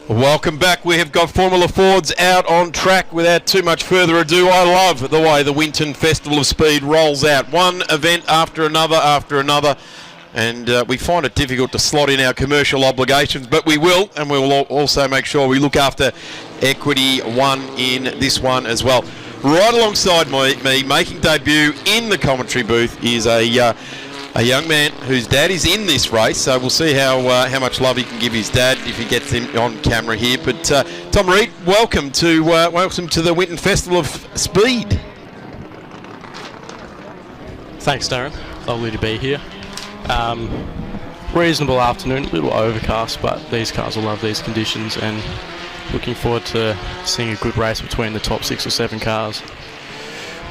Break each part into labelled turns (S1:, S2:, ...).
S1: Welcome back. We have got Formula Fords out on track. Without too much further ado, I love the way the Winton Festival of Speed rolls out. One event after another and we find it difficult to slot in our commercial obligations, but we will, and we will also make sure we look after Equity One in this one as well. Right alongside me, making debut in the commentary booth, is a young man whose dad is in this race, so we'll see how much love he can give his dad if he gets him on camera here. But Tom Reed, welcome to the Winton Festival of Speed.
S2: Thanks, Darren. Lovely to be here. Reasonable afternoon, a little overcast, but these cars will love these conditions, and looking forward to seeing a good race between the top 6 or 7 cars.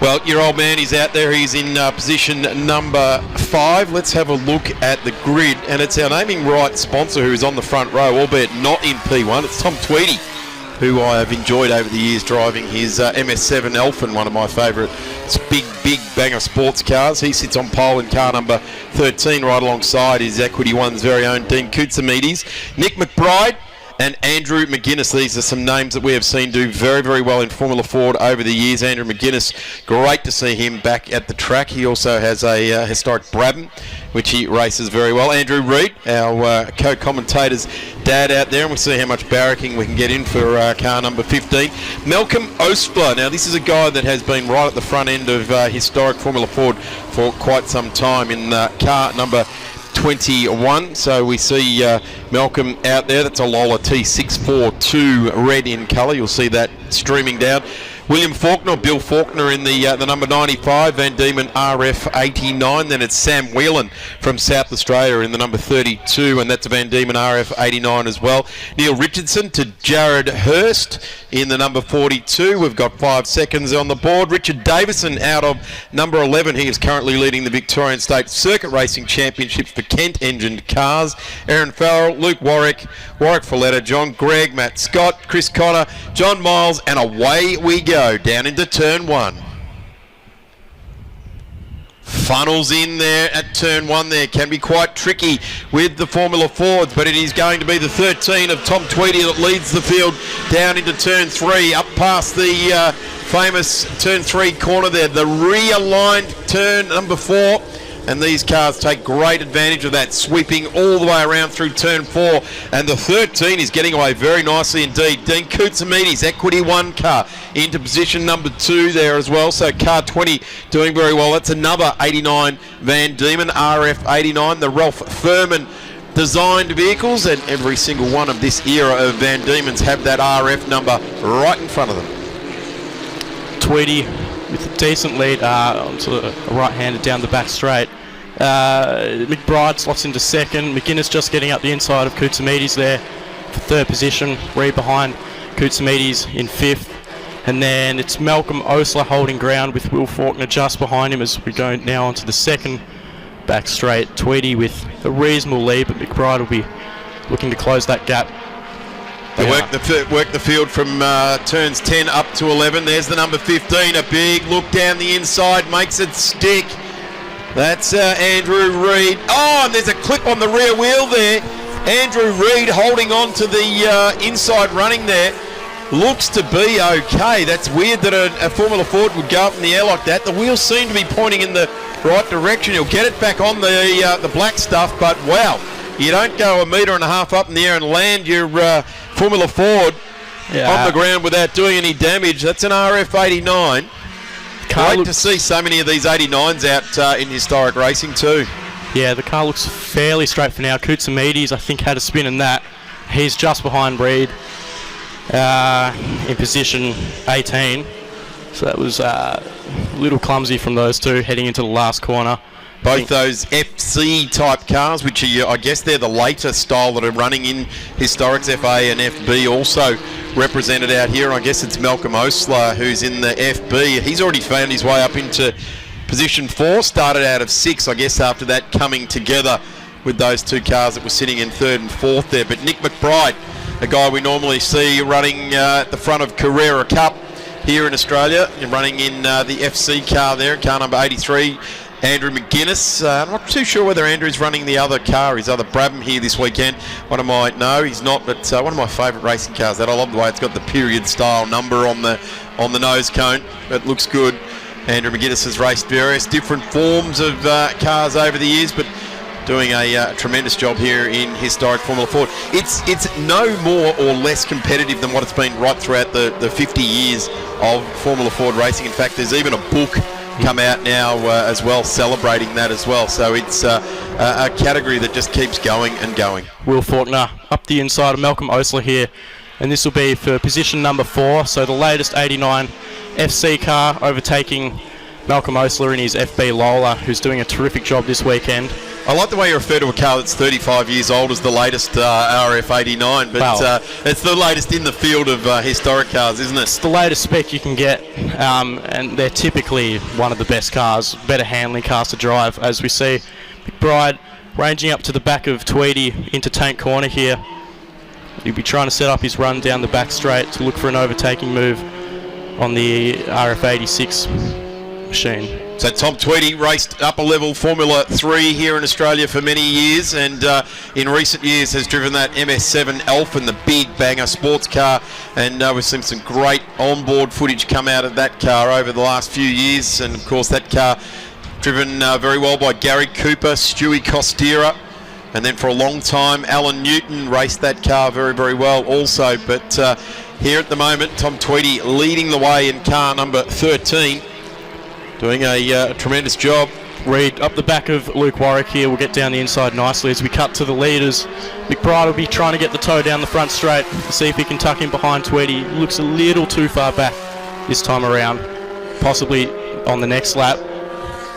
S1: Well, your old man is out there. He's in position number 5. Let's have a look at the grid. And it's our naming right sponsor who's on the front row, albeit not in P1. It's Tom Tweedy, who I have enjoyed over the years driving his MS7 Elfin, one of my favourite big banger sports cars. He sits on pole in car number 13 right alongside his Equity One's very own Dean Koutsamides. Nick McBride and Andrew McGuinness. These are some names that we have seen do very, very well in Formula Ford over the years. Andrew McGuinness, great to see him back at the track. He also has a historic Brabham, which he races very well. Andrew Reid, our co-commentator's dad out there, and we'll see how much barracking we can get in for car number 15. Malcolm Ostler. Now, this is a guy that has been right at the front end of historic Formula Ford for quite some time in car number 21. So we see Malcolm out there. That's a Lola T642 red in colour. You'll see that streaming down. William Faulkner, Bill Faulkner in the number 95, Van Diemen RF 89. Then it's Sam Whelan from South Australia in the number 32, and that's a Van Diemen RF 89 as well. Neil Richardson to Jared Hurst in the number 42. We've got 5 seconds on the board. Richard Davison out of number 11. He is currently leading the Victorian State Circuit Racing Championships for Kent-engined cars. Aaron Farrell, Luke Warwick, Warwick Folletta, John Gregg, Matt Scott, Chris Connor, John Miles, and away we go down into turn 1. Funnels in there at turn 1 there. Can be quite tricky with the Formula Fords, but it is going to be the 13 of Tom Tweedy that leads the field down into turn 3, up past the famous turn 3 corner there. The realigned turn number 4. And these cars take great advantage of that, sweeping all the way around through turn 4. And the 13 is getting away very nicely indeed. Dean Koutsamides, Equity One car, into position number 2 there as well. So car 20 doing very well. That's another 89 Van Diemen RF 89. The Ralph Furman designed vehicles, and every single one of this era of Van Diemen's have that RF number right in front of them.
S2: Tweedy with a decent lead onto the right-hander down the back straight. McBride slots into second. McGuinness just getting up the inside of Koutsamides there for 3rd position. Reid behind Koutsamides in 5th. And then it's Malcolm Ostler holding ground with Will Faulkner just behind him as we go now onto the 2nd back straight. Tweedy with a reasonable lead, but McBride will be looking to close that gap.
S1: They work the field from turns 10 up to 11. There's the number 15. A big look down the inside. Makes it stick. That's Andrew Reid. Oh, and there's a clip on the rear wheel there. Andrew Reid holding on to the inside running there. Looks to be okay. That's weird that a Formula Ford would go up in the air like that. The wheels seem to be pointing in the right direction. He'll get it back on the black stuff, but wow. You don't go 1.5 meters up in the air and land your Formula Ford on the ground without doing any damage. That's an RF 89. Great to see so many of these 89s out in historic racing too.
S2: Yeah, the car looks fairly straight for now. Koutsamides, I think, had a spin in that. He's just behind Reid in position 18. So that was a little clumsy from those two heading into the last corner.
S1: Both those FC type cars, which are, I guess they're the later style that are running in Historics FA and FB, also represented out here. I guess it's Malcolm Ostler who's in the FB. He's already found his way up into position 4, started out of 6, I guess, after that coming together with those two cars that were sitting in 3rd and 4th there. But Nick McBride, a guy we normally see running at the front of Carrera Cup here in Australia, and running in the FC car there, car number 83. Andrew McGuinness. I'm not too sure whether Andrew's running the other car, his other Brabham here this weekend. No, he's not, but one of my favourite racing cars. That I love the way it's got the period style number on the nose cone. It looks good. Andrew McGuinness has raced various different forms of cars over the years, but doing a tremendous job here in historic Formula Ford. It's no more or less competitive than what it's been right throughout the 50 years of Formula Ford racing. In fact, there's even a book come out now as well celebrating that as well. So it's a category that just keeps going and going.
S2: Will Faulkner up the inside of Malcolm Osler here, and this will be for position number 4. So the latest 89 FC car overtaking Malcolm Osler in his FB Lola, who's doing a terrific job this weekend.
S1: I like the way you refer to a car that's 35 years old as the latest RF89, but
S2: Wow.
S1: It's the latest in the field of historic cars, isn't it?
S2: It's the latest spec you can get, and they're typically one of the best cars, better handling cars to drive, as we see McBride ranging up to the back of Tweedy into Tank Corner here. He'll be trying to set up his run down the back straight to look for an overtaking move on the RF86 machine.
S1: So Tom Tweedy raced upper level Formula 3 here in Australia for many years, and in recent years has driven that MS7 Elfin, the big banger sports car, and we've seen some great onboard footage come out of that car over the last few years. And of course that car driven very well by Gary Cooper, Stewie Costera, and then for a long time Alan Newton raced that car very, very well also. But here at the moment, Tom Tweedy leading the way in car number 13, doing a tremendous job.
S2: Reed up the back of Luke Warwick here. We'll get down the inside nicely as we cut to the leaders. McBride will be trying to get the toe down the front straight to see if he can tuck in behind Tweedy. Looks a little too far back this time around, possibly on the next lap.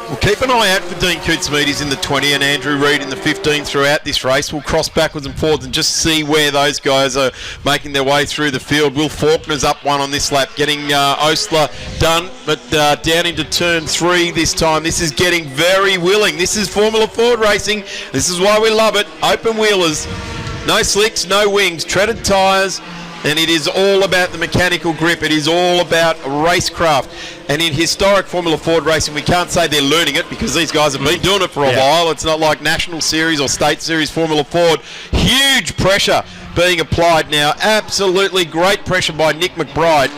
S1: We'll keep an eye out for Dean Koutsoumides in the 20 and Andrew Reid in the 15 throughout this race. We'll cross backwards and forwards and just see where those guys are making their way through the field. Will Faulkner's up one on this lap, getting Osler done, but down into turn 3 this time. This is getting very willing. This is Formula Ford racing. This is why we love it. Open wheelers, no slicks, no wings, treaded tyres, and it is all about the mechanical grip. It is all about racecraft. And in historic Formula Ford racing, we can't say they're learning it because these guys have been doing it for a while. It's not like National Series or State Series Formula Ford. Huge pressure being applied now. Absolutely great pressure by Nick McBride.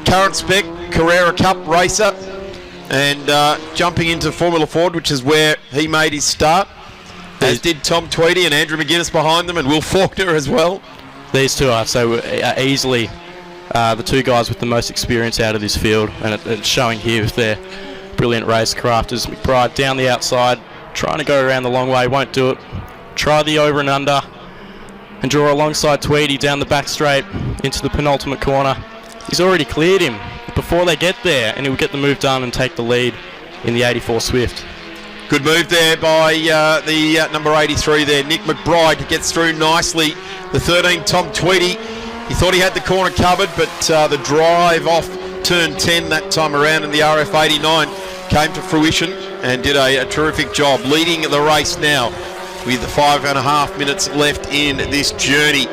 S1: Current spec, Carrera Cup racer, and jumping into Formula Ford, which is where he made his start, as did Tom Tweedy and Andrew McGuinness behind them, and Will Faulkner as well.
S2: These two are so easily the two guys with the most experience out of this field, and it's showing here with their brilliant racecraft. As McBride down the outside, trying to go around the long way, won't do it. Try the over and under, and draw alongside Tweedy down the back straight into the penultimate corner. He's already cleared him before they get there, and he'll get the move done and take the lead in the 84 Swift.
S1: Good move there by the number 83 there. Nick McBride gets through nicely. The 13, Tom Tweedy, he thought he had the corner covered, but the drive off turn 10 that time around in the RF89 came to fruition and did a terrific job leading the race now with 5.5 minutes left in this journey.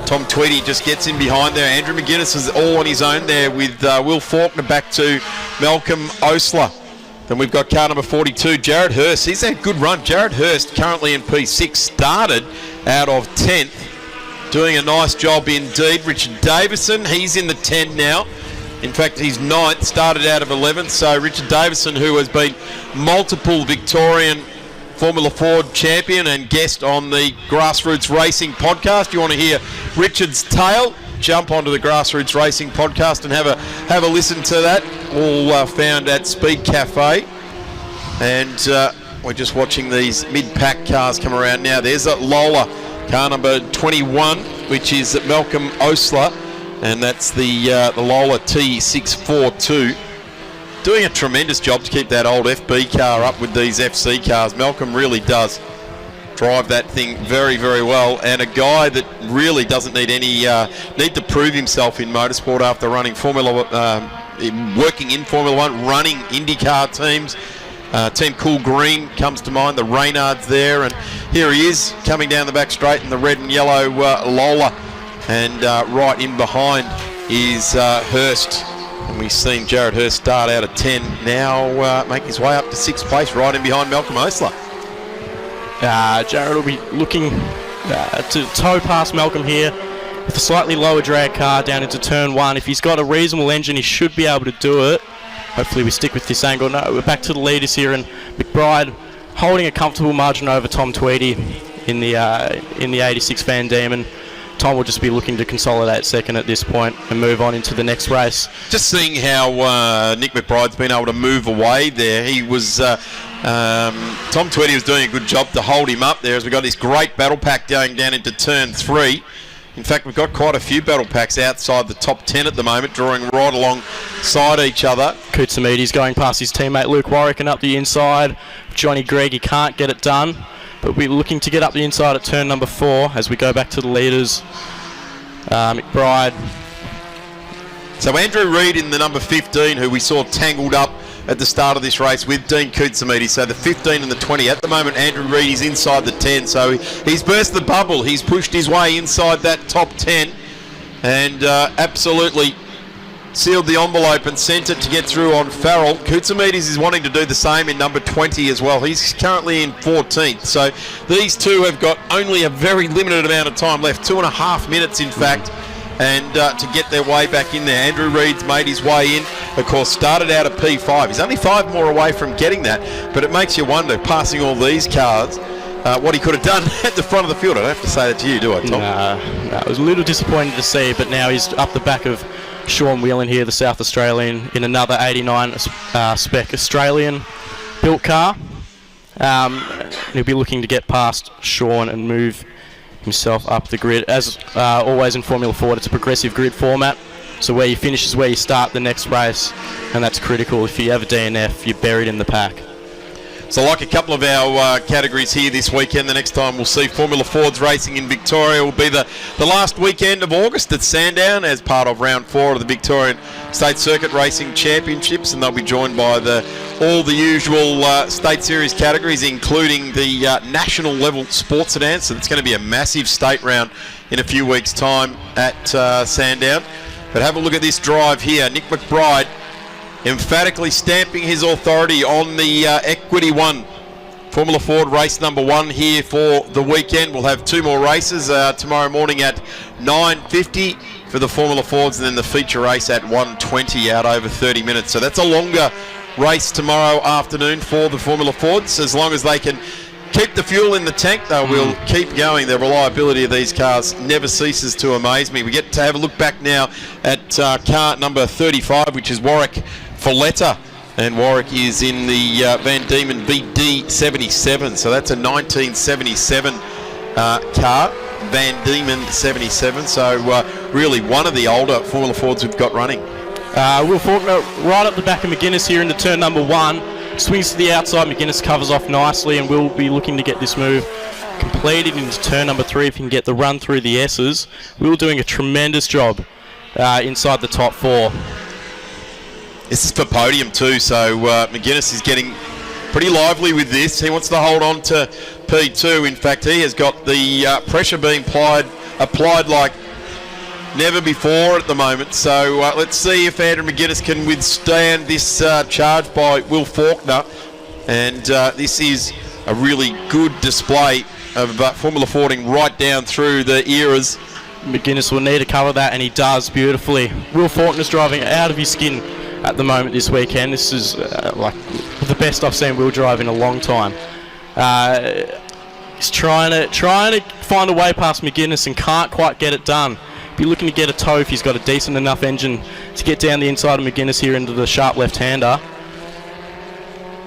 S1: Tom Tweedy just gets in behind there. Andrew McGuinness is all on his own there with Will Faulkner back to Malcolm Osler. Then we've got car number 42, Jared Hurst. He's had a good run. Jared Hurst, currently in P6, started out of 10th. Doing a nice job indeed. Richard Davison, he's in the 10 now. In fact, he's 9th, started out of 11th. So Richard Davison, who has been multiple Victorian Formula Ford champion and guest on the Grassroots Racing podcast. You want to hear Richard's tale? Jump onto the Grassroots Racing podcast and have a listen to that. All found at Speed Cafe. And we're just watching these mid-pack cars come around now. There's a Lola, car number 21, which is Malcolm Osler, and that's the Lola T642. Doing a tremendous job to keep that old FB car up with these FC cars. Malcolm really does drive that thing very, very well, and a guy that really doesn't need need to prove himself in motorsport after running working in Formula One, running IndyCar teams. Team Cool Green comes to mind, the Reynards there, and here he is coming down the back straight in the red and yellow Lola, and right in behind is Hurst. And we've seen Jared Hurst start out at 10, now make his way up to 6th place, right in behind Malcolm Osler.
S2: Jared will be looking to tow past Malcolm here with a slightly lower drag car down into turn 1. If he's got a reasonable engine, he should be able to do it. Hopefully we stick with this angle. No, we're back to the leaders here, and McBride holding a comfortable margin over Tom Tweedy in the 86 Van Diemen. Tom will just be looking to consolidate second at this point and move on into the next race.
S1: Just seeing how Nick McBride's been able to move away there. He was Tom Tweedy was doing a good job to hold him up there as we got this great battle pack going down into turn 3. In fact, we've got quite a few battle packs outside the top 10 at the moment, drawing right alongside each other.
S2: Koutsamides going past his teammate Luke Warwick and up the inside. Johnny Gregg, he can't get it done, but we're looking to get up the inside at turn number 4 as we go back to the leaders. McBride.
S1: So Andrew Reid in the number 15, who we saw tangled up at the start of this race with Dean Koutsamides. So the 15 and the 20. At the moment, Andrew Reid is inside the 10. So he's burst the bubble. He's pushed his way inside that top 10 and absolutely sealed the envelope and sent it to get through on Farrell. Koutsamides is wanting to do the same in number 20 as well. He's currently in 14th. So these two have got only a very limited amount of time left, 2.5 minutes in fact, and to get their way back in there. Andrew Reid's made his way in, of course, started out at P5. He's only 5 more away from getting that, but it makes you wonder, passing all these cars, what he could have done at the front of the field. I don't have to say that to you, do I, Tom?
S2: No, it was a little disappointing to see, but now he's up the back of Sean Whelan here, the South Australian, in another 89 spec Australian built car. He'll be looking to get past Sean and move himself up the grid. As always in Formula Ford, it's a progressive grid format, so where you finish is where you start the next race, and that's critical. If you have a DNF, you're buried in the pack.
S1: So like a couple of our categories here this weekend, the next time we'll see Formula Fords racing in Victoria will be the last weekend of August at Sandown as part of round 4 of the Victorian State Circuit Racing Championships, and they'll be joined by all the usual state series categories, including the national level sports sedans. So it's going to be a massive state round in a few weeks' time at Sandown. But have a look at this drive here. Nick McBride emphatically stamping his authority on the Equity One Formula Ford race number 1 here for the weekend. We'll have 2 more races tomorrow morning at 9:50 for the Formula Fords, and then the feature race at 1:20 out over 30 minutes. So that's a longer race tomorrow afternoon for the Formula Fords. As long as they can keep the fuel in the tank, they will keep going. The reliability of these cars never ceases to amaze me. We get to have a look back now at car number 35, which is Warwick Folletta, and Warwick is in the Van Diemen VD77, so that's a 1977 car, Van Diemen 77, so really one of the older Formula Fords we've got running.
S2: Will Faulkner right up the back of McGuinness here into turn number 1, swings to the outside. McGuinness covers off nicely, and we'll be looking to get this move completed into turn number 3 if he can get the run through the S's. Will doing a tremendous job inside the top 4.
S1: This is for podium too, so McGuinness is getting pretty lively with this. He wants to hold on to P2. In fact, he has got the pressure being applied like never before at the moment. So let's see if Andrew McGuinness can withstand this charge by Will Faulkner. And this is a really good display of Formula Fording right down through the eras.
S2: McGuinness will need to cover that, and he does beautifully. Will Faulkner's driving out of his skin at the moment this weekend. This is like the best I've seen Will drive in a long time. He's trying to find a way past McGuinness and can't quite get it done. Be looking to get a tow if he's got a decent enough engine to get down the inside of McGuinness here into the sharp left-hander.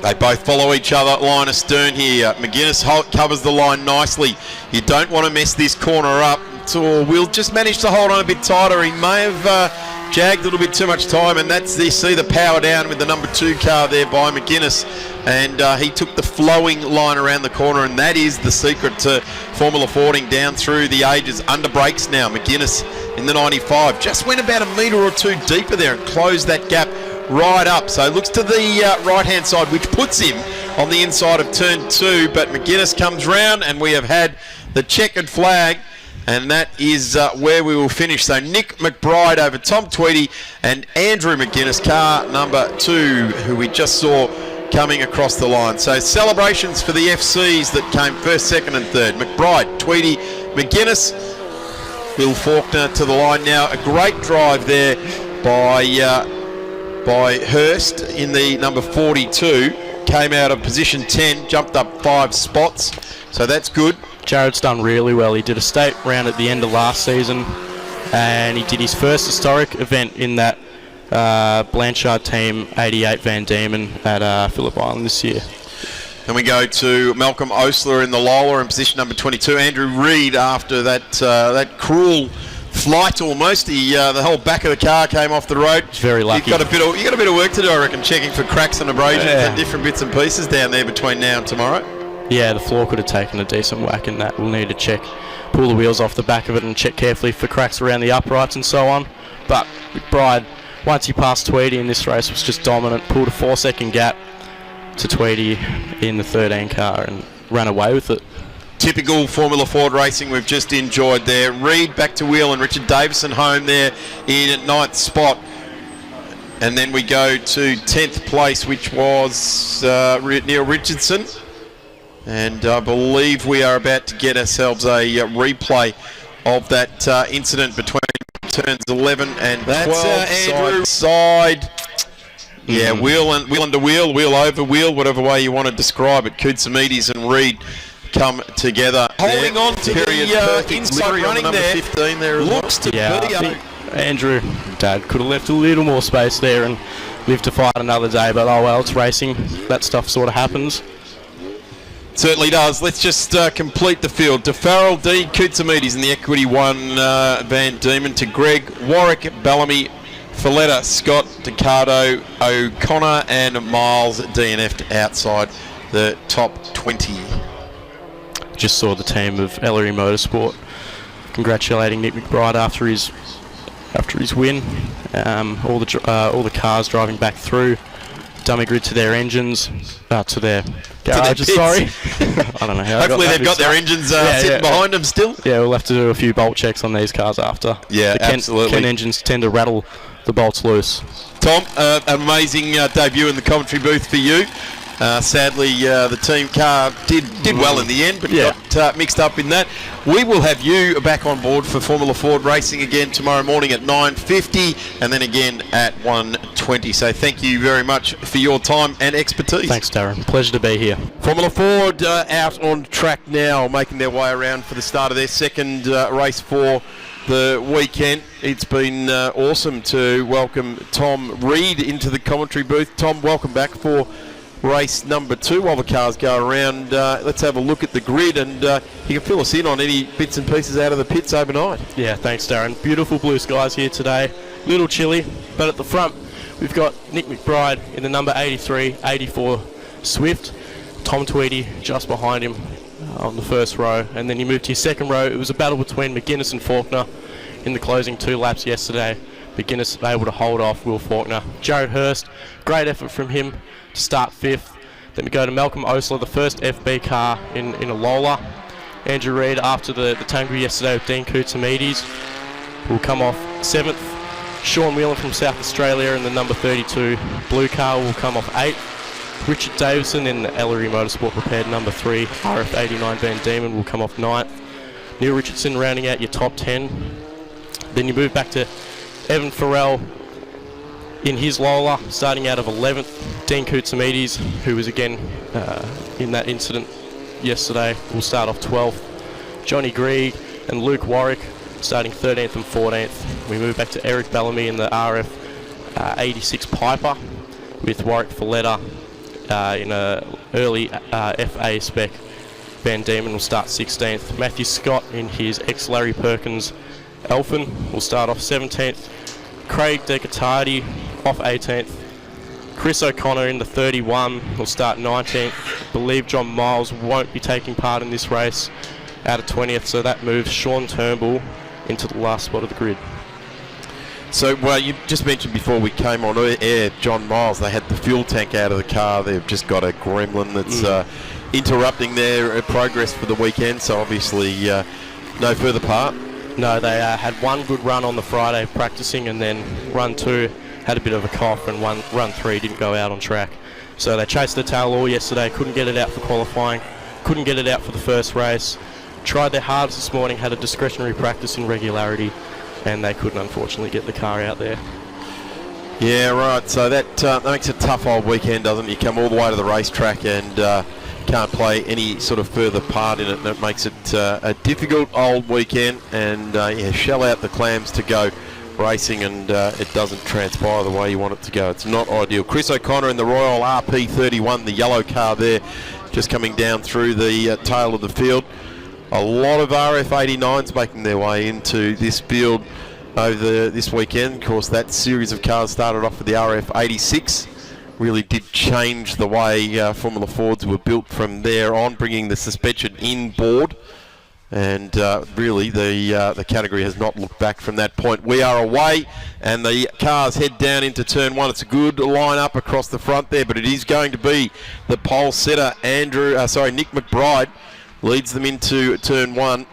S1: They both follow each other line astern here. McGuinness covers the line nicely. You don't want to mess this corner up. So Will just managed to hold on a bit tighter. He may have jagged a little bit too much time, and that's you see the power down with the number 2 car there by McGuinness, and he took the flowing line around the corner, and that is the secret to Formula Fording down through the ages. Under brakes now, McGuinness in the 95 just went about a metre or 2 deeper there and closed that gap right up. So looks to the right hand side, which puts him on the inside of turn 2, but McGuinness comes round, and we have had the checkered flag And that is where we will finish. So Nick McBride over Tom Tweedy and Andrew McGuinness, car number 2, who we just saw coming across the line. So celebrations for the FCs that came first, second and third. McBride, Tweedy, McGuinness. Will Faulkner to the line now. A great drive there by Hurst in the number 42. Came out of position 10, jumped up 5 spots. So that's good.
S2: Jared's done really well. He did a state round at the end of last season, and he did his first historic event in that Blanchard Team 88 Van Diemen at Phillip Island this year.
S1: Then we go to Malcolm Osler in the Lola in position number 22. Andrew Reid after that cruel flight almost. The whole back of the car came off the road.
S2: Very lucky.
S1: You got a bit of work to do, I reckon, checking for cracks and abrasions and different bits and pieces down there between now and tomorrow.
S2: Yeah, the floor could have taken a decent whack in that. We'll need to pull the wheels off the back of it and check carefully for cracks around the uprights and so on. But McBride, once he passed Tweedy in this race, was just dominant. Pulled a 4-second gap to Tweedy in the 13 car and ran away with it.
S1: Typical Formula Ford racing we've just enjoyed there. Reid back to wheel and Richard Davison home there in at 9th spot. And then we go to 10th place, which was Neil Richardson. And I believe we are about to get ourselves a replay of that incident between turns 11 and 12. Andrew side. Yeah, wheel under wheel, wheel over wheel, whatever way you want to describe it. Koutsoumides and Reid come together. Holding on to the inside running there. 15 there looks to be.
S2: I think Andrew, Dad, could have left a little more space there and lived to fight another day. But oh well, it's racing. That stuff sort of happens.
S1: Certainly does. Let's just complete the field. To Farrell, Dean, Koutsoumides in the Equity 1 Van Diemen. To Greg, Warwick, Bellamy, Folletta, Scott, Ducato, O'Connor and Miles DNF'd outside the top 20.
S2: Just saw the team of Ellery Motorsport congratulating Nick McBride after his win. All the cars driving back through. Dummy grid to their engines, to their garages, sorry. I don't know how.
S1: Hopefully they've got their engins sitting behind them still.
S2: Yeah, we'll have to do a few bolt checks on these cars after.
S1: Yeah, absolutely.
S2: Ken engines tend to rattle the bolts loose.
S1: Tom, amazing debut in the commentary booth for you. Sadly, the team car did well in the end, but got mixed up in that. We will have you back on board for Formula Ford racing again tomorrow morning at 9:50 and then again at 1:20. So thank you very much for your time and expertise.
S2: Thanks, Darren. Pleasure to be here.
S1: Formula Ford out on track now, making their way around for the start of their second race for the weekend. It's been awesome to welcome Tom Reid into the commentary booth. Tom, welcome back for race number 2 while the cars go around. Let's have a look at the grid and you can fill us in on any bits and pieces out of the pits overnight.
S2: Yeah, thanks, Darren. Beautiful blue skies here today. Little chilly, but at the front we've got Nick McBride in the number 83, 84 Swift. Tom Tweedy just behind him on the first row, and then you move to your second row. It was a battle between McGuinness and Faulkner in the closing 2 laps yesterday. McGuinness able to hold off Will Faulkner. Jared Hurst, great effort from him to start 5th. Then we go to Malcolm Osler, the first FB car in a Lola. Andrew Reid after the tangle yesterday with Dean Koutsoumides will come off 7th. Sean Whelan from South Australia in the number 32 blue car will come off 8th. Richard Davison in the Ellery Motorsport prepared number 3 RF89 Van Diemen will come off 9th. Neil Richardson rounding out your top 10. Then you move back to Evan Farrell in his Lola, starting out of 11th. Dean Koutsoumides, who was again in that incident yesterday, will start off 12th. Johnny Greig and Luke Warwick starting 13th and 14th. We move back to Eric Bellamy in the RF 86 Piper with Warwick Folletta in a early FA spec. Van Diemen will start 16th. Matthew Scott in his ex-Larry Perkins Elfin will start off 17th. Craig Decatardi off 18th. Chris O'Connor in the 31 will start 19th. I believe John Miles won't be taking part in this race out of 20th, so that moves Sean Turnbull into the last spot of the grid.
S1: So, well, you just mentioned before we came on air, John Miles, they had the fuel tank out of the car. They've just got a gremlin that's interrupting their progress for the weekend, so obviously No further part?
S2: No, they had one good run on the Friday practicing, and then run 2 had a bit of a cough, and run 3 didn't go out on track. So they chased the tail all yesterday, couldn't get it out for qualifying, couldn't get it out for the first race. Tried their hardest this morning, had a discretionary practice in regularity, and they couldn't unfortunately get the car out there.
S1: Yeah, right. So that makes a tough old weekend, doesn't it? You come all the way to the racetrack and can't play any sort of further part in it, and it makes it a difficult old weekend, and shell out the clams to go racing, and it doesn't transpire the way you want it to go. It's not ideal. Chris O'Connor in the Royal RP31, the yellow car there, just coming down through the tail of the field. A lot of RF89s making their way into this field over this weekend. Of course, that series of cars started off with the RF86. Really did change the way Formula Fords were built from there on, bringing the suspension inboard. And really, the category has not looked back from that point. We are away, and the cars head down into turn 1. It's a good line-up across the front there, but it is going to be the pole setter, Nick McBride, leads them into turn 1,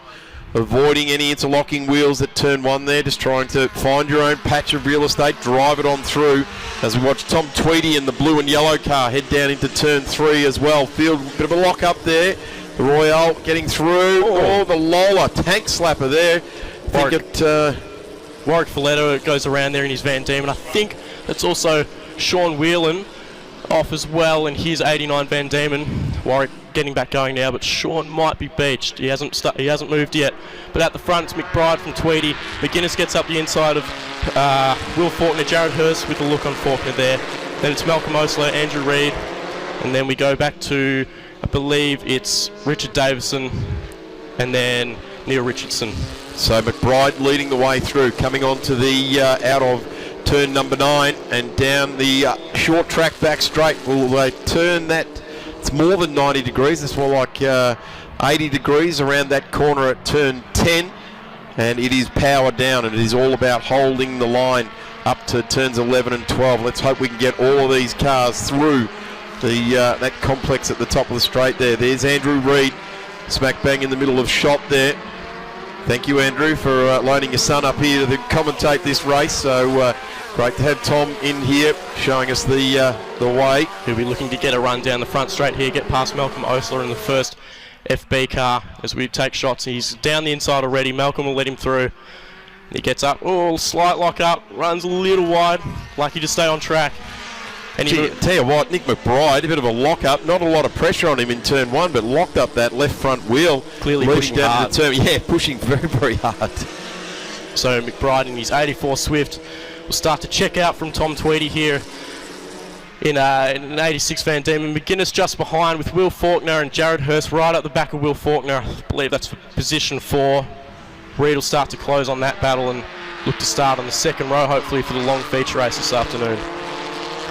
S1: avoiding any interlocking wheels at turn 1 there, just trying to find your own patch of real estate, drive it on through, as we watch Tom Tweedy in the blue and yellow car head down into turn 3 as well. Field, bit of a lock up there. The Royale getting through. Oh, the Lola tank slapper there.
S2: Warwick Folletto goes around there in his Van Diemen. I think that's also Sean Whelan off as well in his 89 Van Diemen. Warwick getting back going now, but Sean might be beached. He hasn't moved yet. But at the front, it's McBride from Tweedy. McGuinness gets up the inside of Will Faulkner, Jared Hurst with a look on Faulkner there. Then it's Malcolm Osler, Andrew Reid, and then we go back to, I believe it's Richard Davison, and then Neil Richardson.
S1: So McBride leading the way through, coming on to the out of turn number 9 and down the short track back straight. Will they turn that? It's more than 90 degrees. It's more like 80 degrees around that corner at turn 10, and it is power down, and it is all about holding the line up to turns 11 and 12. Let's hope we can get all of these cars through that complex at the top of the straight there. There's Andrew Reid, smack bang in the middle of shot there. Thank you, Andrew, for loaning your son up here to commentate this race. So great to have Tom in here showing us the way.
S2: He'll be looking to get a run down the front straight here, get past Malcolm Osler in the first FB car as we take shots. He's down the inside already. Malcolm will let him through. He gets up. Oh, slight lock up. Runs a little wide. Lucky to stay on track. And
S1: tell you what, Nick McBride, a bit of a lock-up, not a lot of pressure on him in turn 1, but locked up that left front wheel.
S2: Clearly pushing hard.
S1: Pushing very, very hard.
S2: So McBride in his 84 Swift will start to check out from Tom Tweedy here in an 86 Van Diemen. McGuinness just behind with Will Faulkner and Jared Hurst right at the back of Will Faulkner. I believe that's for position 4. Reid will start to close on that battle and look to start on the second row, hopefully for the long feature race this afternoon.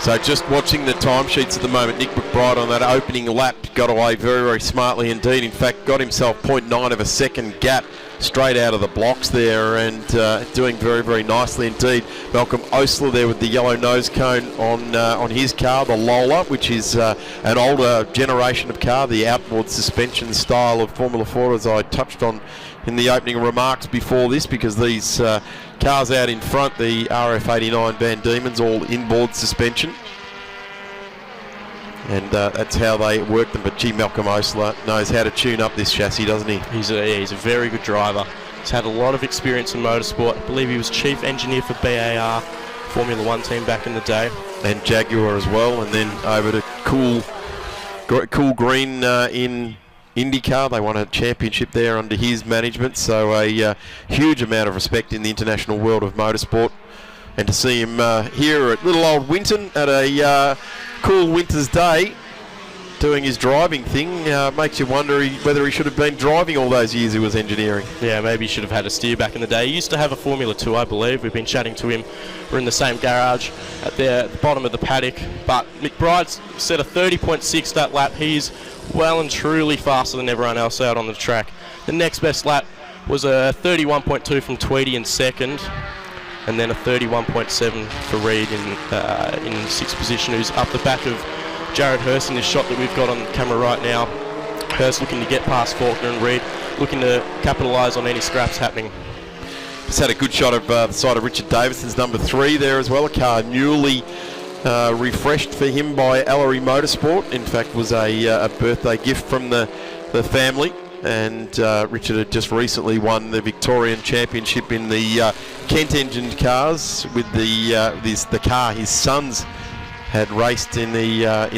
S1: So just watching the timesheets at the moment, Nick McBride on that opening lap got away very, very smartly indeed. In fact, got himself 0.9 of a second gap straight out of the blocks there, and doing very, very nicely indeed. Malcolm Osler there with the yellow nose cone on his car, the Lola, which is an older generation of car, the outboard suspension style of Formula 4, as I touched on in the opening remarks before this, because these cars out in front, the RF89 Van Diemen's, all inboard suspension. And that's how they work them. But gee, Malcolm Osler knows how to tune up this chassis, doesn't he?
S2: He's a very good driver. He's had a lot of experience in motorsport. I believe he was chief engineer for BAR Formula 1 team back in the day.
S1: And Jaguar as well. And then over to Cool Green in IndyCar. They won a championship there under his management. So a huge amount of respect in the international world of motorsport. And to see him here at little old Winton at a cool winter's day doing his driving thing makes you wonder whether he should have been driving all those years he was engineering.
S2: Yeah, maybe he should have had a steer back in the day. He used to have a Formula 2, I believe. We've been chatting to him. We're in the same garage at the bottom of the paddock. But McBride set a 30.6 that lap. He's well and truly faster than everyone else out on the track. The next best lap was a 31.2 from Tweedy in second, and then a 31.7 for Reid in sixth position, who's up the back of Jared Hurst in this shot that we've got on camera right now. Hurst looking to get past Faulkner and Reid. looking to capitalise on any scraps happening.
S1: Just had a good shot of the side of Richard Davison's number 3 there as well. A car newly refreshed for him by Ellery Motorsport. In fact, was a birthday gift from the family. And Richard had just recently won the Victorian Championship in the Kent-engined cars with the car his sons had raced in their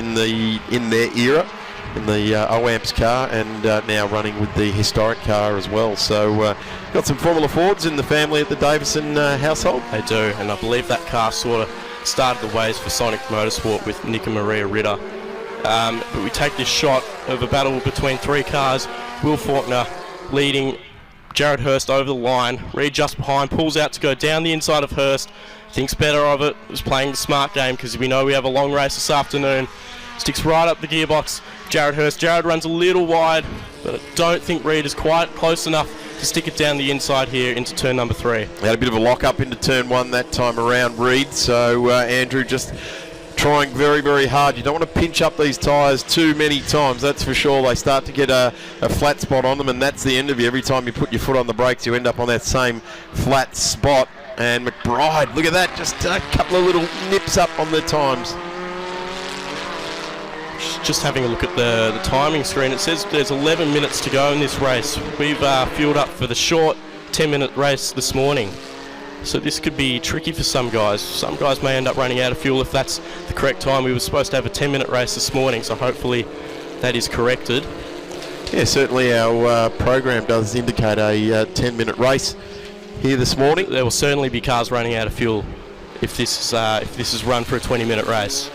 S1: era, in the OAMPS car, and now running with the historic car as well. So got some Formula Fords in the family at the Davison household.
S2: They do, and I believe that car sort of started the ways for Sonic Motorsport with Nick and Maria Ritter. But we take this shot of a battle between 3 cars. Will Faulkner leading Jared Hurst over the line. Reed just behind, pulls out to go down the inside of Hurst. Thinks better of it, was playing the smart game because we know we have a long race this afternoon. Sticks right up the gearbox. Jared Hurst. Jared runs a little wide, but I don't think Reed is quite close enough to stick it down the inside here into turn number 3.
S1: Had a bit of a lock up into turn 1 that time around, Reed. So Andrew just trying very, very hard. You don't want to pinch up these tyres too many times, that's for sure. They start to get a flat spot on them, and that's the end of you. Every time you put your foot on the brakes, you end up on that same flat spot. And McBride, look at that, just a couple of little nips up on the times.
S2: Just having a look at the timing screen, it says there's 11 minutes to go in this race. We've fueled up for the short 10-minute race this morning. So this could be tricky for some guys. Some guys may end up running out of fuel if that's the correct time. We were supposed to have a 10-minute race this morning, so hopefully that is corrected.
S1: Yeah, certainly our program does indicate a 10-minute race here this morning.
S2: There will certainly be cars running out of fuel if this is run for a 20-minute race.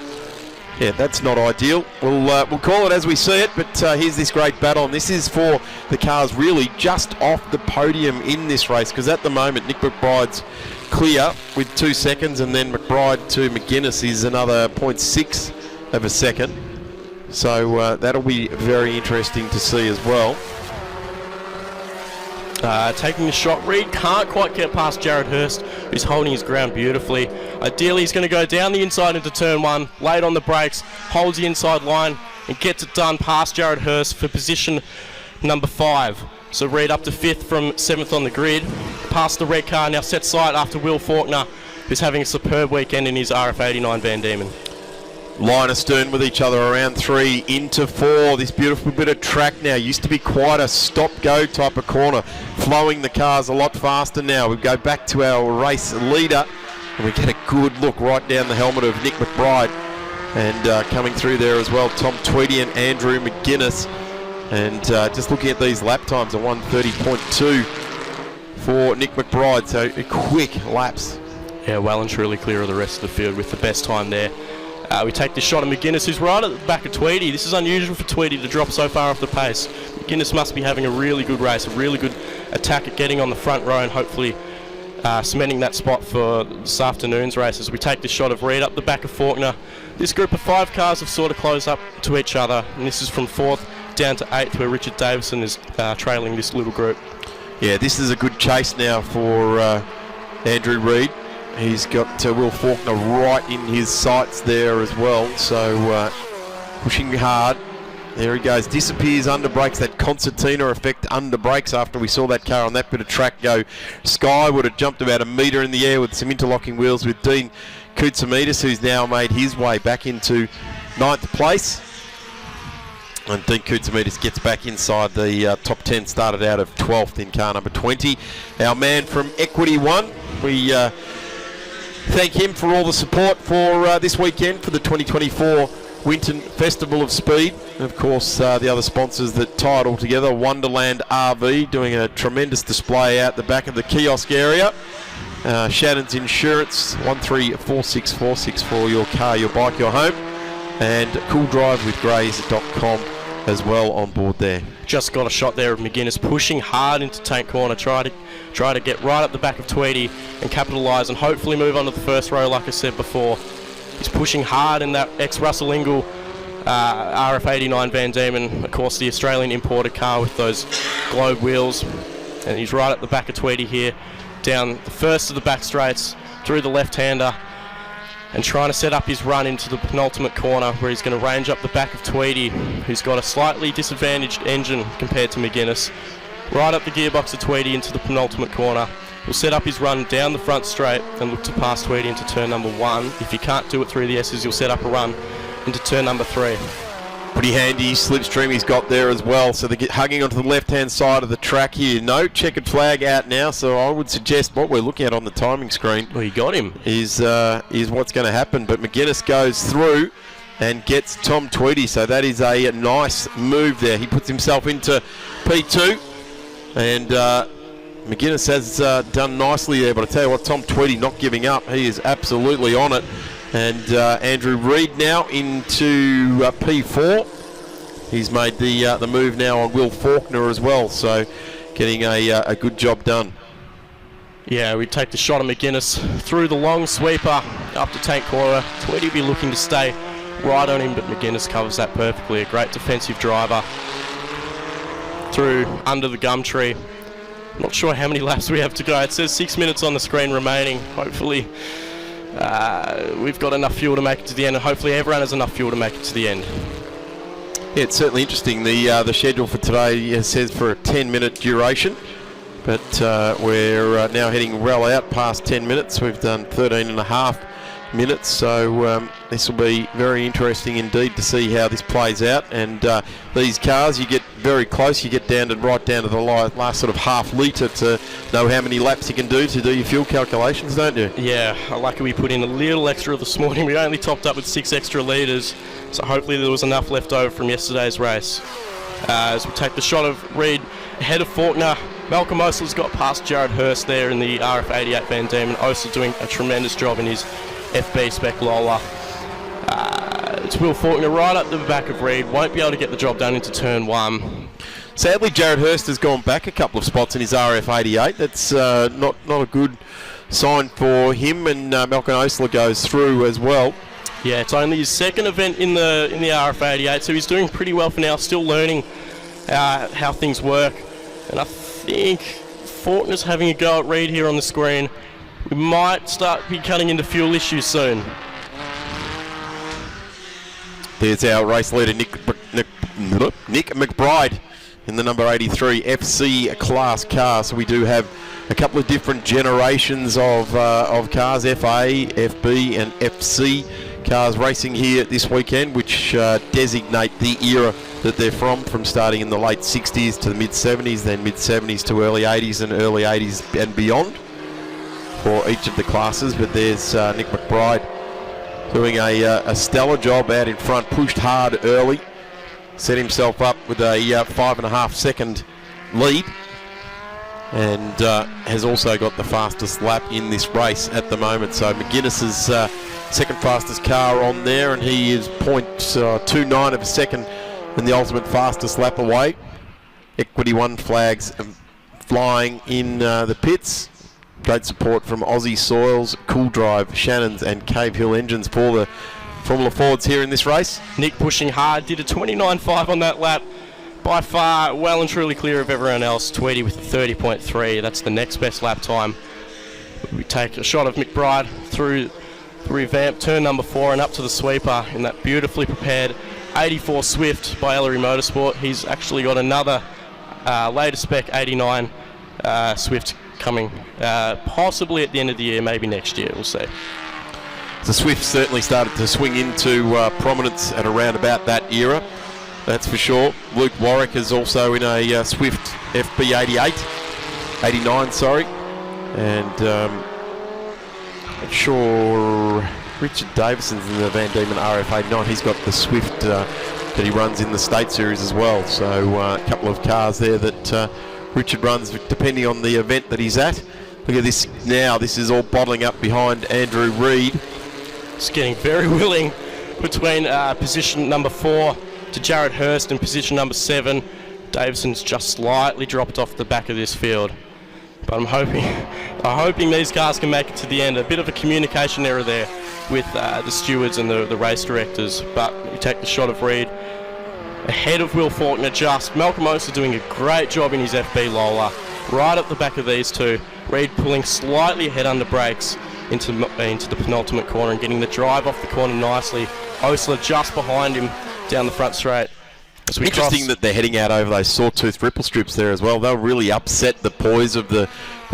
S1: Yeah, that's not ideal. We'll call it as we see it, but here's this great battle, and this is for the cars really just off the podium in this race, because at the moment Nick McBride's clear with 2 seconds, and then McBride to McGuinness is another 0.6 of a second. So that'll be very interesting to see as well.
S2: Taking the shot, Reed can't quite get past Jared Hurst, who's holding his ground beautifully. Ideally, he's going to go down the inside into turn 1, late on the brakes, holds the inside line, and gets it done past Jared Hurst for position number 5. So Reed up to 5th from 7th on the grid. Past the red car, now set sight after Will Faulkner, who's having a superb weekend in his RF89 Van Diemen.
S1: Line astern with each other around 3 into 4. This beautiful bit of track now. Used to be quite a stop-go type of corner, flowing the cars a lot faster now. We go back to our race leader, and we get a good look right down the helmet of Nick McBride. And coming through there as well, Tom Tweedy and Andrew McGuinness. And just looking at these lap times, a 1:30.2 for Nick McBride. So quick laps.
S2: Yeah, well and truly clear of the rest of the field with the best time there. We take this shot of McGuinness, who's right at the back of Tweedy. This is unusual for Tweedy to drop so far off the pace. McGuinness must be having a really good race, a really good attack at getting on the front row and hopefully cementing that spot for this afternoon's races. We take this shot of Reed up the back of Faulkner. This group of 5 cars have sort of closed up to each other, and this is from 4th down to 8th, where Richard Davison is trailing this little group.
S1: Yeah, this is a good chase now for Andrew Reed. He's got Will Faulkner right in his sights there as well, so pushing hard. There he goes, disappears under brakes, that concertina effect under brakes after we saw that car on that bit of track go skyward. It jumped about a metre in the air with some interlocking wheels with Dean Koutsamidis, who's now made his way back into 9th place. And Dean Koutsamidis gets back inside the top 10, started out of 12th in car number 20. Our man from Equity One, we thank him for all the support for this weekend for the 2024 Winton Festival of Speed. And of course, the other sponsors that tie it all together, Wonderland RV, doing a tremendous display out the back of the kiosk area. Shannon's Insurance, 134646 for your car, your bike, your home. And CoolDriveWithGrays.com as well on board there.
S2: Just got a shot there of McGuinness pushing hard into tank corner, try to get right up the back of Tweedy and capitalise and hopefully move on to the first row like I said before. He's pushing hard in that ex-Russell Ingall RF89 Van Diemen, of course the Australian imported car with those globe wheels, and he's right at the back of Tweedy here, down the first of the back straights through the left-hander and trying to set up his run into the penultimate corner where he's going to range up the back of Tweedy, who's got a slightly disadvantaged engine compared to McGuinness. right up the gearbox of Tweedy into the penultimate corner. He'll set up his run down the front straight and look to pass Tweedy into turn number 1. If he can't do it through the S's, he'll set up a run into turn number 3.
S1: Pretty handy slipstream he's got there as well. So they get hugging onto the left-hand side of the track here. No checkered flag out now, so I would suggest what we're looking at on the timing screen.
S2: Well, you got him.
S1: Is what's going to happen. But McGuinness goes through and gets Tom Tweedy, so that is a nice move there. He puts himself into P2, and McGuinness has done nicely there. But I tell you what, Tom Tweedy not giving up. He is absolutely on it. And Andrew Reid now into P4. He's made the move now on Will Faulkner as well, so getting a good job done.
S2: Yeah, we take the shot of McGuinness through the long sweeper up to Tank Cora. Tweedy will be looking to stay right on him, but McGuinness covers that perfectly. A great defensive driver through under the gum tree. Not sure how many laps we have to go. It says 6 minutes on the screen remaining. Hopefully we've got enough fuel to make it to the end, and hopefully everyone has enough fuel to make it to the end.
S1: Yeah, it's certainly interesting. The schedule for today says for a 10-minute duration, but we're now heading well out past 10 minutes. We've done 13 and a half minutes, so this will be very interesting indeed to see how this plays out. And these cars, you get very close, you get down to right down to the last sort of half litre to know how many laps you can do to do your fuel calculations, don't you?
S2: Yeah, lucky we put in a little extra this morning. We only topped up with 6 extra litres, so hopefully there was enough left over from yesterday's race. As we take the shot of Reid ahead of Faulkner, Malcolm Osler's got past Jared Hurst there in the RF88 Van Diemen. Osler doing a tremendous job in his FB spec Lola. It's Will Faulkner right up the back of Reid. Won't be able to get the job done into turn 1.
S1: Sadly, Jared Hurst has gone back a couple of spots in his RF88. That's not a good sign for him, and Malcolm Osler goes through as well.
S2: Yeah, it's only his second event in the RF88, so he's doing pretty well for now. Still learning how things work, and I think Faulkner's having a go at Reid here on the screen. We might start be cutting into fuel issues soon.
S1: There's our race leader, Nick McBride, in the number 83 FC class car. So we do have a couple of different generations of cars, FA, FB and FC cars racing here this weekend, which designate the era that they're from starting in the late 60s to the mid-70s, then mid-70s to early 80s and early 80s and beyond for each of the classes. But there's Nick McBride doing a stellar job out in front, pushed hard early, set himself up with a 5.5 second lead, and has also got the fastest lap in this race at the moment. So McGuinness's second fastest car on there, and he is 0.29 of a second in the ultimate fastest lap away. Equity One flags flying in the pits. Great support from Aussie Soils, Cool Drive, Shannon's and Cave Hill engines for the Formula Fords here in this race.
S2: Nick pushing hard, did a 29.5 on that lap. By far, well and truly clear of everyone else. Tweedy with a 30.3. That's the next best lap time. We take a shot of McBride through the revamp, turn number 4 and up to the sweeper in that beautifully prepared 84 Swift by Ellery Motorsport. He's actually got another later spec 89 Swift coming possibly at the end of the year, maybe next year, we'll see.
S1: The Swift certainly started to swing into prominence at around about that era, that's for sure. Luke Warwick is also in a Swift FB 89, sorry. And I'm sure Richard Davison's in the Van Diemen RF 89. He's got the Swift that he runs in the State Series as well. So a couple of cars there that Richard runs depending on the event that he's at. Look at this now. This is all bottling up behind Andrew Reid.
S2: It's getting very willing between position number 4 to Jared Hurst and position number 7. Davison's just slightly dropped off the back of this field. But I'm hoping these cars can make it to the end. A bit of a communication error there with the stewards and the race directors. But you take the shot of Reid ahead of Will Faulkner just. Malcolm Oates is doing a great job in his FB Lola. Right up the back of these two. Reid pulling slightly ahead under brakes into the penultimate corner and getting the drive off the corner nicely. Osler just behind him down the front straight. As we
S1: Interesting that they're heading out over those sawtooth ripple strips there as well. They'll really upset the poise of the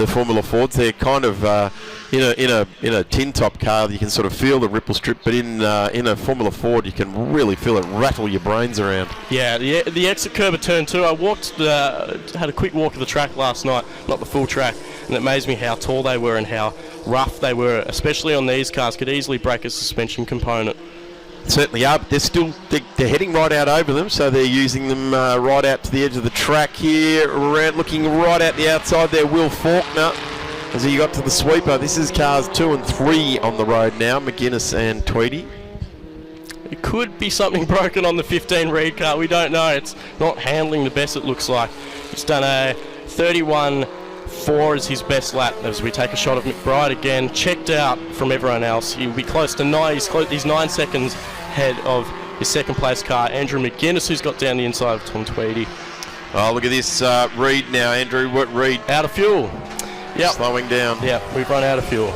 S1: Formula Fords. They're kind of in a tin top car. You can sort of feel the ripple strip, but in a Formula Ford, you can really feel it rattle your brains around.
S2: Yeah, the exit curb at turn 2. I had a quick walk of the track last night, not the full track, and it amazed me how tall they were and how rough they were, especially on these cars. Could easily break a suspension component.
S1: Certainly are, but they're heading right out over them, so they're using them right out to the edge of the track here, around, looking right out the outside there. Will Faulkner, as he got to the sweeper. This is cars 2 and 3 on the road now, McGuinness and Tweedy.
S2: It could be something broken on the 15 Reed car. We don't know. It's not handling the best, it looks like. It's done a 31.4 as his best lap as we take a shot of McBride again. Checked out from everyone else. He'll be close to 9. He's 9 seconds ahead of his second place car, Andrew McGuinness, who's got down the inside of Tom Tweedy.
S1: Oh, look at this Reed now, Andrew. What Reed?
S2: Out of fuel. Yep.
S1: Slowing down.
S2: Yeah, we've run out of fuel.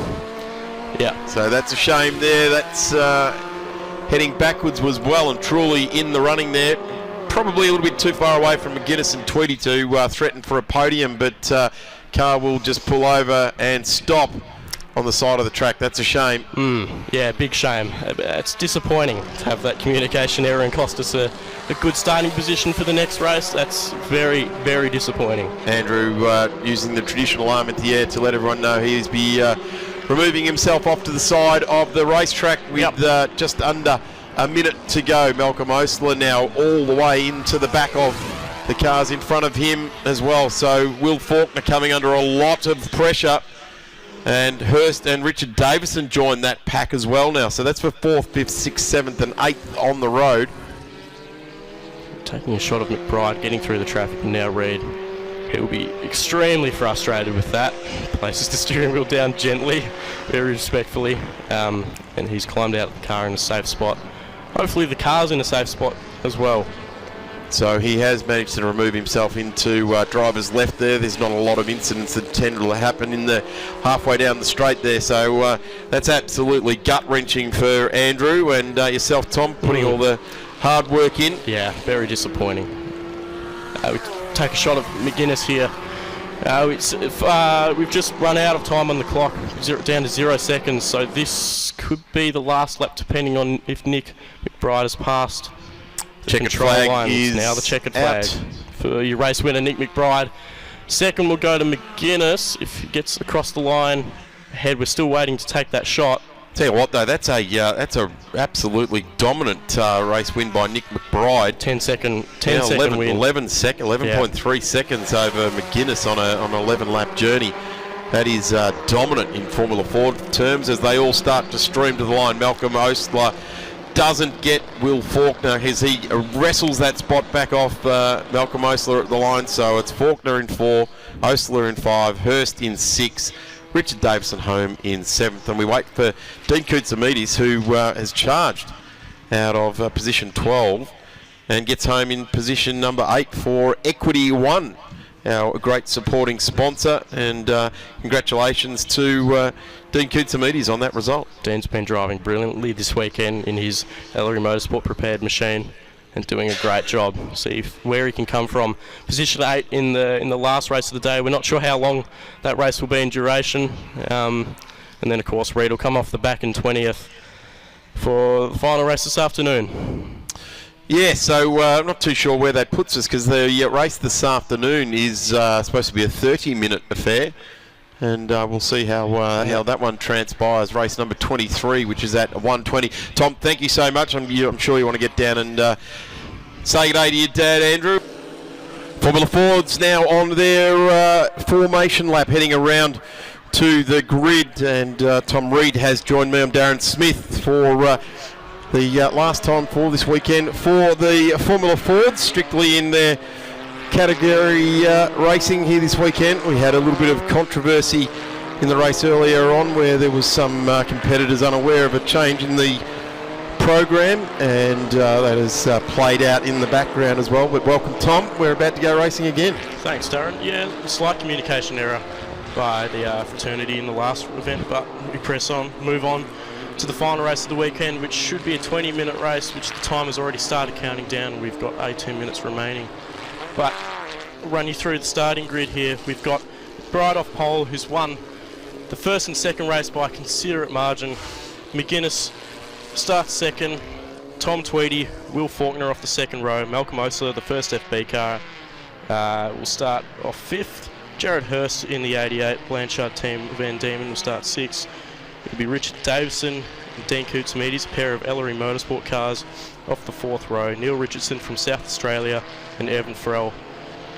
S2: Yeah.
S1: So that's a shame there. That's heading backwards, was well and truly in the running there. Probably a little bit too far away from McGuinness and Tweedy to threaten for a podium, but car will just pull over and stop on the side of the track. That's a shame.
S2: Yeah, big shame. It's disappointing to have that communication error and cost us a good starting position for the next race. That's very, very disappointing.
S1: Andrew using the traditional arm at the air to let everyone know he's removing himself off to the side of the racetrack with just under a minute to go. Malcolm Osler now all the way into the back of the cars in front of him as well. So Will Faulkner coming under a lot of pressure. And Hurst and Richard Davison join that pack as well now. So that's for 4th, 5th, 6th, 7th and 8th on the road.
S2: Taking a shot of McBride, getting through the traffic, and now Reed. He'll be extremely frustrated with that. Places the steering wheel down gently, very respectfully. And he's climbed out of the car in a safe spot. Hopefully the car's in a safe spot as well.
S1: So he has managed to remove himself into driver's left there. There's not a lot of incidents that tend to happen in the halfway down the straight there. So that's absolutely gut-wrenching for Andrew and yourself, Tom, putting all the hard work in.
S2: Yeah, very disappointing. We take a shot of McGuinness here. We've just run out of time on the clock, down to 0 seconds. So this could be the last lap, depending on if Nick McBride has passed.
S1: Checkered flag is
S2: now the checkered flag
S1: out
S2: for your race winner Nick McBride. Second will go to McGuinness if he gets across the line ahead. We're still waiting to take that shot.
S1: Tell you what though, that's a absolutely dominant race win by Nick McBride.
S2: 10 second win.
S1: 11.3 seconds over McGuinness on an 11 lap journey. That is dominant in Formula Ford terms as they all start to stream to the line. Malcolm Osler doesn't get Will Faulkner as he wrestles that spot back off Malcolm Osler at the line. So it's Faulkner in 4, Osler in 5, Hurst in 6, Richard Davison home in 7th. And we wait for Dean Koutsamidis, who has charged out of position 12 and gets home in position number 8 for Equity One, our great supporting sponsor. And congratulations to Dean Koutsamidis on that result.
S2: Dean's been driving brilliantly this weekend in his Ellery Motorsport prepared machine and doing a great job. See where he can come from. Position 8 in the last race of the day. We're not sure how long that race will be in duration. And then, of course, Reed will come off the back in 20th for the final race this afternoon.
S1: Yeah, so I'm not too sure where that puts us because the race this afternoon is supposed to be a 30-minute affair. And we'll see how that one transpires. Race number 23, which is at 1:20. Tom, thank you so much. I'm sure you want to get down and say good day to your dad, Andrew. Formula Ford's now on their formation lap, heading around to the grid. And Tom Reed has joined me. I'm Darren Smith for the last time for this weekend for the Formula Fords, strictly in their category racing here this weekend. We had a little bit of controversy in the race earlier on where there was some competitors unaware of a change in the program, and that has played out in the background as well. But welcome, Tom. We're about to go racing again.
S2: Thanks, Darren. Yeah, a slight communication error by the fraternity in the last event, but we press on, move on. to the final race of the weekend, which should be a 20-minute race, which the time has already started counting down. We've got 18 minutes remaining. But I'll run you through the starting grid here. We've got Bride off pole, who's won the first and second race by a considerate margin. McGuinness starts second. Tom Tweedy, Will Faulkner off the second row. Malcolm Osler, the first FB car, will start off fifth. Jared Hurst in the 88 Blanchard team, Van Diemen, will start sixth. It'll be Richard Davison and Dean Koutsamidis, a pair of Ellery Motorsport cars, off the fourth row. Neil Richardson from South Australia and Evan Farrell